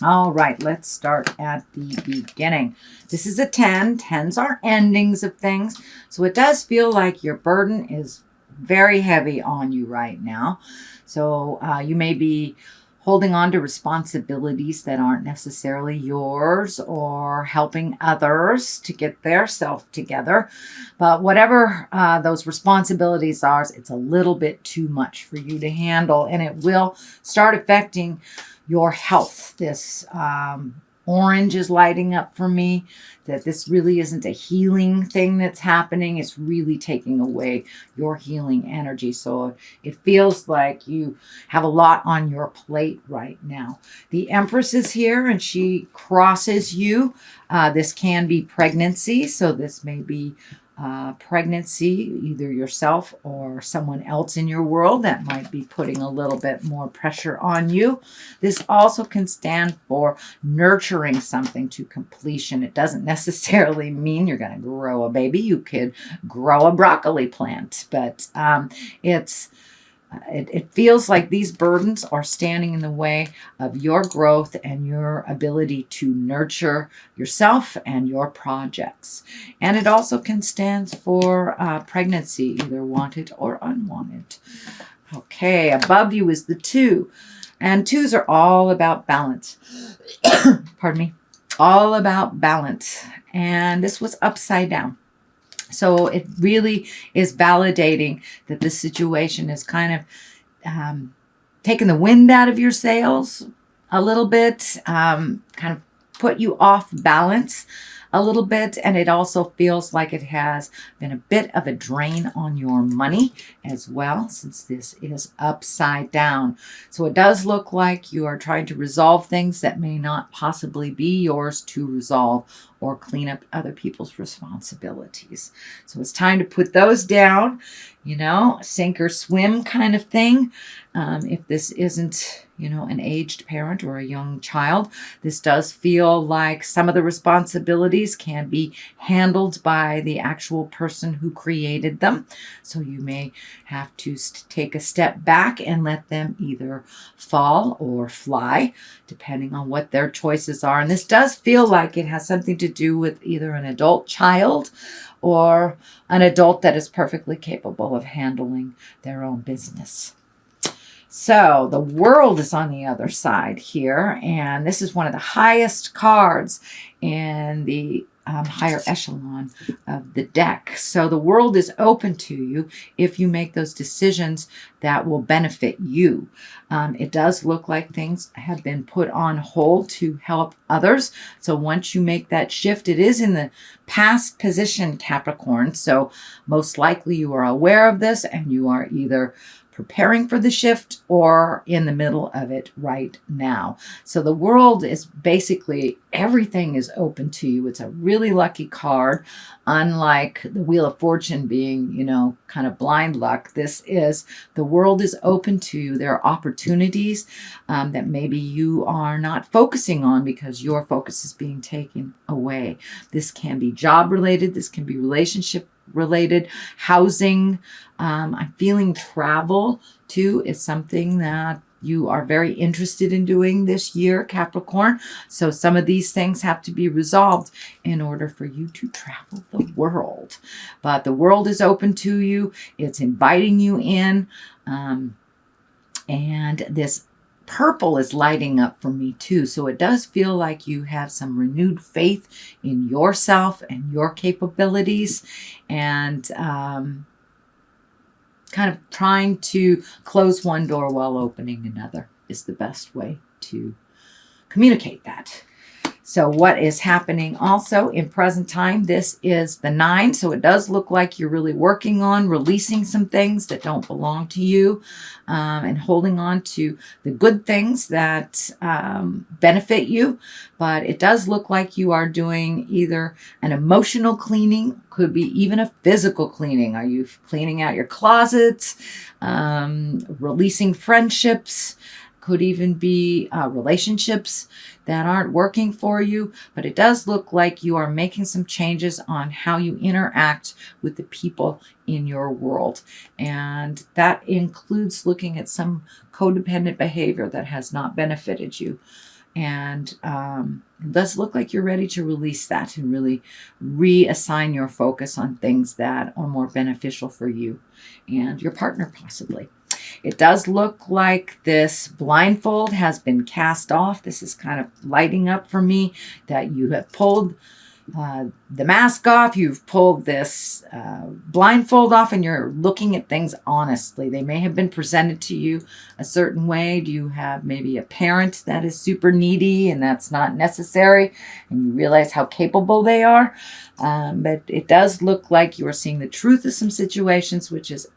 All right, let's start at the beginning. This is a 10. 10s are endings of things. So it does feel like your burden is very heavy on you right now. So you may be holding on to responsibilities that aren't necessarily yours or helping others to get their self together. But whatever those responsibilities are, it's a little bit too much for you to handle, and it will start affecting your health. This orange is lighting up for me that this really isn't a healing thing that's happening. It's really taking away your healing energy. So it feels like you have a lot on your plate right now. The Empress is here and she crosses you. This can be pregnancy. So this may be pregnancy, either yourself or someone else in your world that might be putting a little bit more pressure on you. This also can stand for nurturing something to completion. It doesn't necessarily mean you're going to grow a baby. You could grow a broccoli plant, but it feels like these burdens are standing in the way of your growth and your ability to nurture yourself and your projects. And it also can stand for pregnancy, either wanted or unwanted. Okay, above you is the 2. And 2s are all about balance. Pardon me. All about balance. And this was upside down. So it really is validating that this situation is kind of taking the wind out of your sails a little bit, kind of put you off balance a little bit. And it also feels like it has been a bit of a drain on your money as well, since this is upside down. So it does look like you are trying to resolve things that may not possibly be yours to resolve, or clean up other people's responsibilities. So it's time to put those down, sink or swim kind of thing. If this isn't, an aged parent or a young child, this does feel like some of the responsibilities can be handled by the actual person who created them. So you may have to take a step back and let them either fall or fly, depending on what their choices are. And this does feel like it has something to do with either an adult child or an adult that is perfectly capable of handling their own business. So the World is on the other side here, and this is one of the highest cards in the higher echelon of the deck. So the World is open to you if you make those decisions that will benefit you. It does look like things have been put on hold to help others. So once you make that shift, it is in the past position, Capricorn. So most likely you are aware of this and you are either preparing for the shift or in the middle of it right now. So the World is basically, everything is open to you. It's a really lucky card. Unlike the Wheel of Fortune being, kind of blind luck, this is, the World is open to you. There are opportunities that maybe you are not focusing on because your focus is being taken away. This can be job related. This can be relationship related, housing. I'm feeling travel too is something that you are very interested in doing this year, Capricorn. So some of these things have to be resolved in order for you to travel the world. But the World is open to you. It's inviting you in. And this purple is lighting up for me too. So it does feel like you have some renewed faith in yourself and your capabilities, and kind of trying to close one door while opening another is the best way to communicate that. So what is happening also in present time, this is the 9. So it does look like you're really working on releasing some things that don't belong to you, and holding on to the good things that benefit you. But it does look like you are doing either an emotional cleaning, could be even a physical cleaning. Are you cleaning out your closets, releasing friendships? Could even be relationships that aren't working for you, but it does look like you are making some changes on how you interact with the people in your world. And that includes looking at some codependent behavior that has not benefited you. And it does look like you're ready to release that and really reassign your focus on things that are more beneficial for you and your partner, possibly. It does look like this blindfold has been cast off. This is kind of lighting up for me that you have pulled the mask off. You've pulled this blindfold off, and you're looking at things honestly. They may have been presented to you a certain way. Do you have maybe a parent that is super needy and that's not necessary, and you realize how capable they are? But it does look like you are seeing the truth of some situations, which is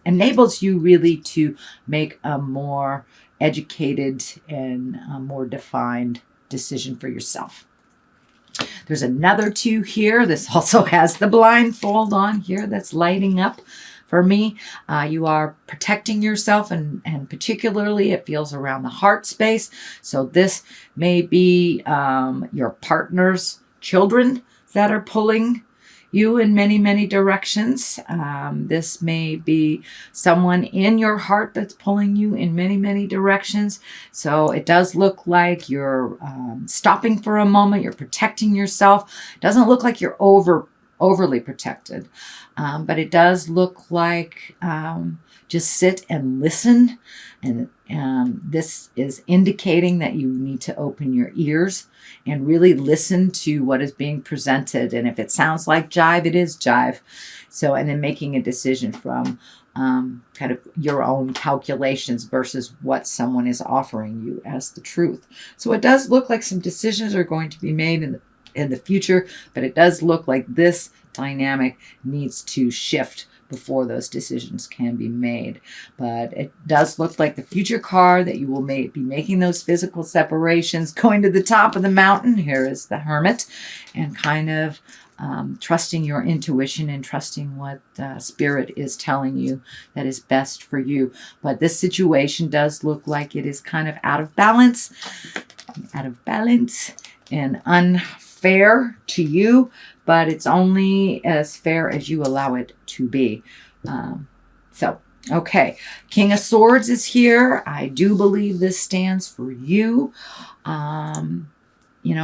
enables you really to make a more educated and more defined decision for yourself. There's another 2 here. This also has the blindfold on here that's lighting up for me. You are protecting yourself, and particularly it feels around the heart space. So this may be your partner's children that are pulling you in many, many directions. This may be someone in your heart that's pulling you in many, many directions. So it does look like you're stopping for a moment. You're protecting yourself. It doesn't look like you're overly protected, but it does look like just sit and listen. And this is indicating that you need to open your ears and really listen to what is being presented. And if it sounds like jive, it is jive. So, and then making a decision from kind of your own calculations versus what someone is offering you as the truth. So it does look like some decisions are going to be made in the future, but it does look like this dynamic needs to shift before those decisions can be made. But it does look like the future card that you will be making those physical separations, going to the top of the mountain. Here is the Hermit, and kind of trusting your intuition and trusting what Spirit is telling you that is best for you. But this situation does look like it is kind of out of balance and unfair to you, but it's only as fair as you allow it to be. Okay. King of Swords is here. I do believe this stands for you.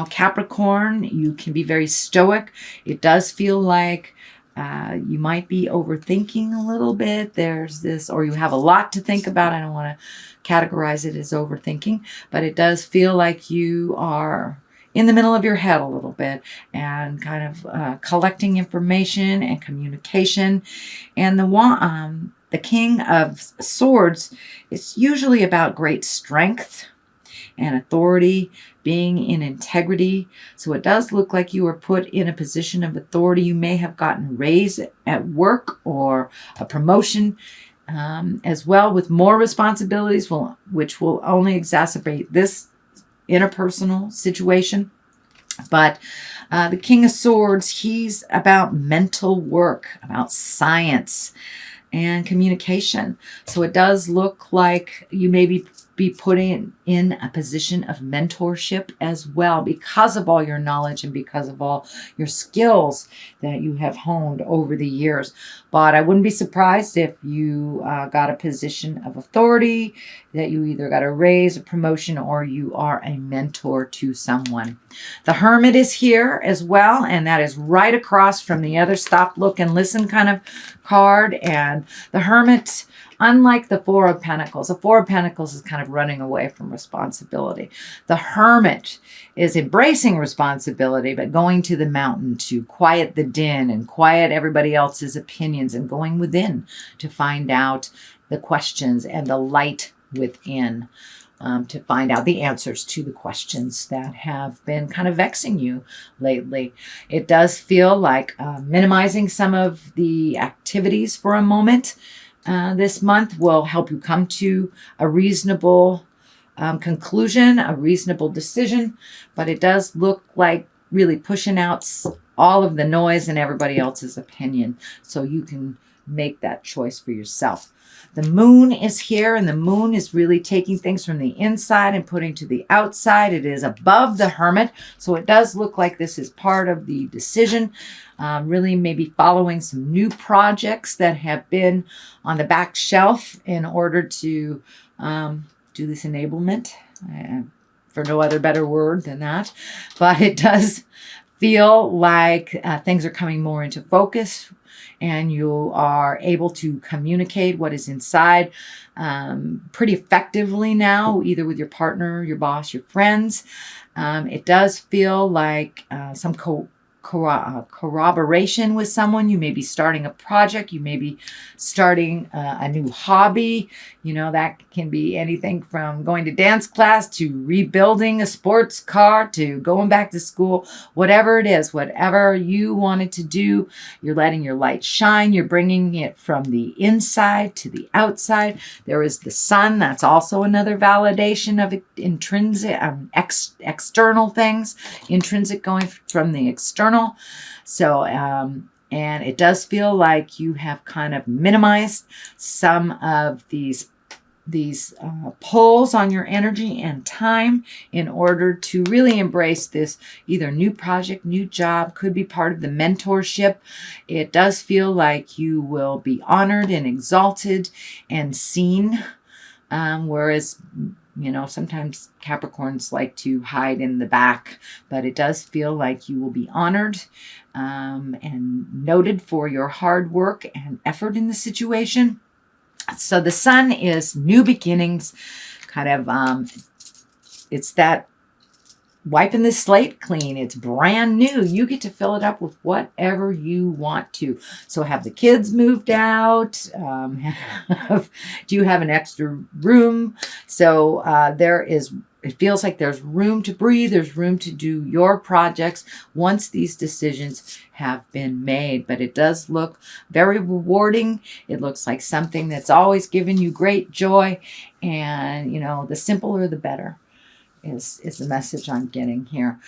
Capricorn, you can be very stoic. It does feel like you might be overthinking a little bit. There's this, or you have a lot to think about. I don't want to categorize it as overthinking, but it does feel like you are in the middle of your head a little bit and kind of collecting information and communication. And the King of Swords is usually about great strength and authority, being in integrity. So it does look like you are put in a position of authority. You may have gotten raised at work or a promotion as well, with more responsibilities, which will only exacerbate this interpersonal situation. But the King of Swords, he's about mental work, about science and communication. So it does look like you may be putting in a position of mentorship as well, because of all your knowledge and because of all your skills that you have honed over the years. But I wouldn't be surprised if you got a position of authority, that you either got a raise, a promotion, or you are a mentor to someone. The Hermit is here as well, and that is right across from the other stop, look, and listen kind of card. And the Hermit, unlike the Four of Pentacles, the Four of Pentacles is kind of running away from responsibility. The Hermit is embracing responsibility, but going to the mountain to quiet the din and quiet everybody else's opinions, and going within to find out the questions and the light within, to find out the answers to the questions that have been kind of vexing you lately. It does feel like minimizing some of the activities for a moment this month will help you come to a reasonable conclusion, a reasonable decision. But it does look like really pushing out all of the noise and everybody else's opinion, so you can make that choice for yourself. The Moon is here, and the Moon is really taking things from the inside and putting to the outside. It is above the Hermit, so it does look like this is part of the decision. Really maybe following some new projects that have been on the back shelf in order to do this enablement for no other better word than that. But it does feel like things are coming more into focus, and you are able to communicate what is inside pretty effectively now, either with your partner, your boss, your friends. It does feel like some corroboration with someone. You may be starting a project. You may be starting a new hobby. You know, that can be anything from going to dance class to rebuilding a sports car to going back to school. Whatever it is, whatever you wanted to do, you're letting your light shine. You're bringing it from the inside to the outside. There is the sun. That's also another validation of intrinsic, external things. Intrinsic going from the external. So, and it does feel like you have kind of minimized some of these pulls on your energy and time in order to really embrace this either new project, new job, could be part of the mentorship. It does feel like you will be honored and exalted and seen, whereas sometimes Capricorns like to hide in the back, but it does feel like you will be honored and noted for your hard work and effort in the situation. So the sun is new beginnings, kind of, it's that wiping the slate clean. It's brand new. You get to fill it up with whatever you want to. So have the kids moved out? Do you have an extra room? So it feels like there's room to breathe. There's room to do your projects once these decisions have been made. But it does look very rewarding. It looks like something that's always given you great joy. And, the simpler, the better. Is the message I'm getting here.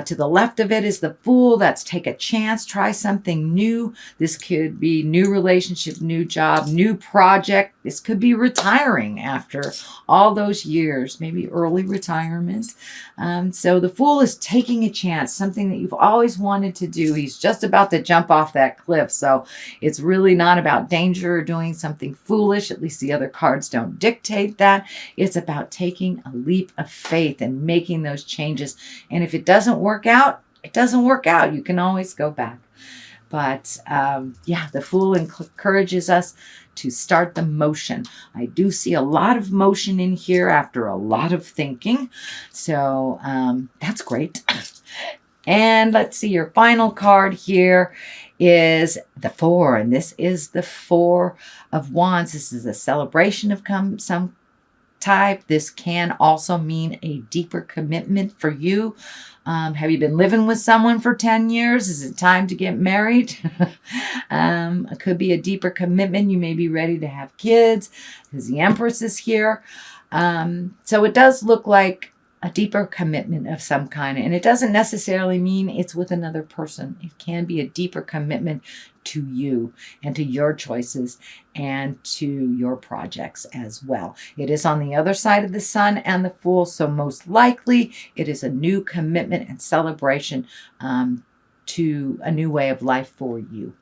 To the left of it is the Fool. That's take a chance, try something new. This could be new relationship, new job, new project. This could be retiring after all those years, maybe early retirement. So the Fool is taking a chance, something that you've always wanted to do. He's just about to jump off that cliff. So it's really not about danger or doing something foolish. At least the other cards don't dictate that. It's about taking a leap of faith and making those changes. And if it doesn't work out, it doesn't work out. You can always go back. But the Fool encourages us to start the motion. I do see a lot of motion in here after a lot of thinking. So that's great. And let's see, your final card here is the Four. And this is the Four of Wands. This is a celebration of some type. This can also mean a deeper commitment for you. Have you been living with someone for 10 years? Is it time to get married? It could be a deeper commitment. You may be ready to have kids because the Empress is here. So it does look like a deeper commitment of some kind. And it doesn't necessarily mean it's with another person. It can be a deeper commitment to you and to your choices and to your projects as well. It is on the other side of the Sun and the Fool, so most likely it is a new commitment and celebration to a new way of life for you.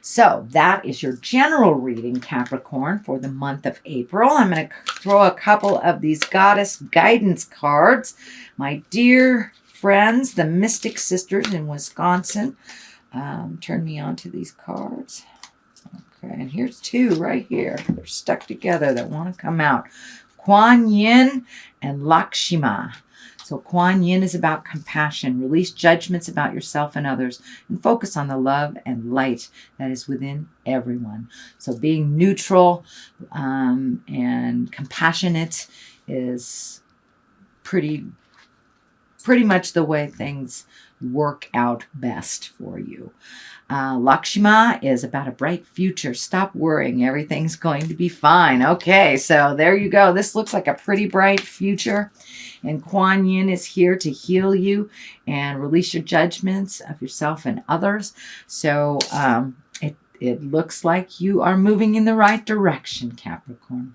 So that is your general reading, Capricorn, for the month of April. I'm going to throw a couple of these goddess guidance cards. My dear friends, the Mystic Sisters in Wisconsin, turn me on to these cards. Okay, and here's two right here. They're stuck together that want to come out. Kuan Yin and Lakshmi. So Kuan Yin is about compassion. Release judgments about yourself and others and focus on the love and light that is within everyone. So being neutral and compassionate is pretty much the way things work out best for you. Lakshmi is about a bright future. Stop worrying. Everything's going to be fine. Okay, so there you go. This looks like a pretty bright future. And Kuan Yin is here to heal you and release your judgments of yourself and others. So it looks like you are moving in the right direction, Capricorn.